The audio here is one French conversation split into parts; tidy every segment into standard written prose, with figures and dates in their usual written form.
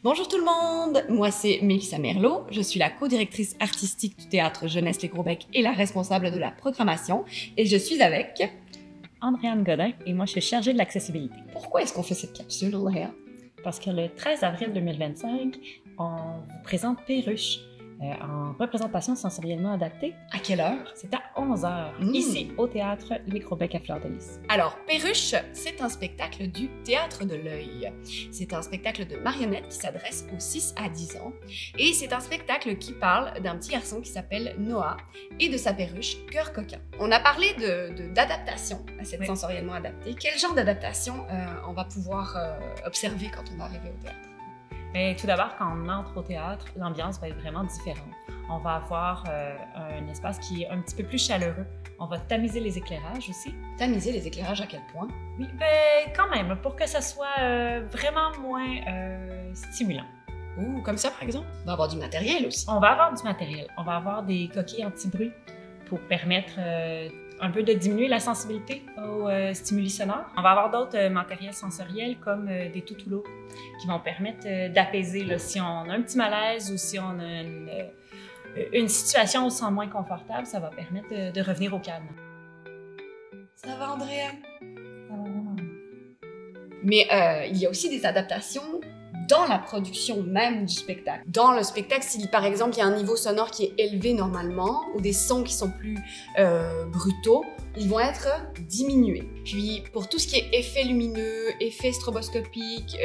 Bonjour tout le monde, moi c'est Mélissa Merlot, je suis la co-directrice artistique du théâtre Jeunesse Les Gros Becs et la responsable de la programmation et je suis avec... Andréane Godin et moi je suis chargée de l'accessibilité. Pourquoi est-ce qu'on fait cette capsule, Léa? Parce que le 13 avril 2025, on vous présente Perruche en représentation sensoriellement adaptée. À quelle heure? C'est à 11h, ici au théâtre Les Gros Becs à Fleur-de-Lys. Alors, Perruche, c'est un spectacle du Théâtre de l'Œil. C'est un spectacle de marionnettes qui s'adresse aux 6 à 10 ans. Et c'est un spectacle qui parle d'un petit garçon qui s'appelle Noah et de sa perruche Cœur Coquin. On a parlé d'adaptation à cette sensoriellement adaptée. Quel genre d'adaptation on va pouvoir observer quand on va arriver au théâtre? Mais tout d'abord, quand on entre au théâtre, l'ambiance va être vraiment différente. On va avoir un espace qui est un petit peu plus chaleureux. On va tamiser les éclairages aussi. Tamiser les éclairages à quel point? Oui, ben quand même, pour que ça soit vraiment moins stimulant. Ouh, comme ça par exemple? On va avoir du matériel aussi. On va avoir du matériel. On va avoir des coquilles anti-bruit pour permettre un peu de diminuer la sensibilité aux stimuli sonores. On va avoir d'autres matériels sensoriels comme des toutoulots qui vont permettre d'apaiser si on a un petit malaise ou si on a une situation où on se sent moins confortable, ça va permettre de revenir au calme. Ça va, Andréa? Mais il y a aussi des adaptations dans la production même du spectacle. Dans le spectacle, si par exemple il y a un niveau sonore qui est élevé normalement, ou des sons qui sont plus brutaux, ils vont être diminués. Puis pour tout ce qui est effet lumineux, effet stroboscopique,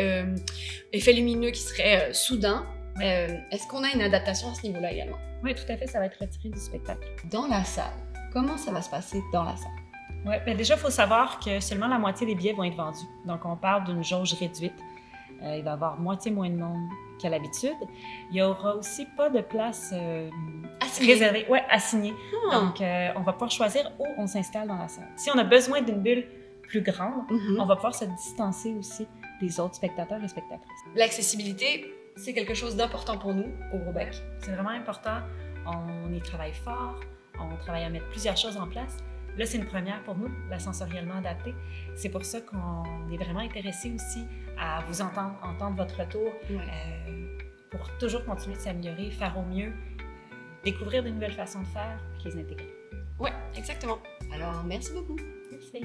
effet lumineux qui serait soudain, est-ce qu'on a une adaptation à ce niveau-là également? Oui, tout à fait, ça va être retiré du spectacle. Dans la salle, comment ça va se passer dans la salle? Oui, bien déjà, il faut savoir que seulement la moitié des billets vont être vendus. Donc on parle d'une jauge réduite. Il va y avoir moitié moins de monde qu'à l'habitude. Il n'y aura aussi pas de place réservée, assignée. Donc, on va pouvoir choisir où on s'installe dans la salle. Si on a besoin d'une bulle plus grande, on va pouvoir se distancer aussi des autres spectateurs et spectatrices. L'accessibilité, c'est quelque chose d'important pour nous au Gros Bec. C'est vraiment important. On y travaille fort. On travaille à mettre plusieurs choses en place. Là, c'est une première pour nous, la sensoriellement adaptée. C'est pour ça qu'on est vraiment intéressé aussi à vous entendre votre retour, pour toujours continuer de s'améliorer, faire au mieux, découvrir de nouvelles façons de faire, puis les intégrer. Oui, exactement. Alors, merci beaucoup. Merci.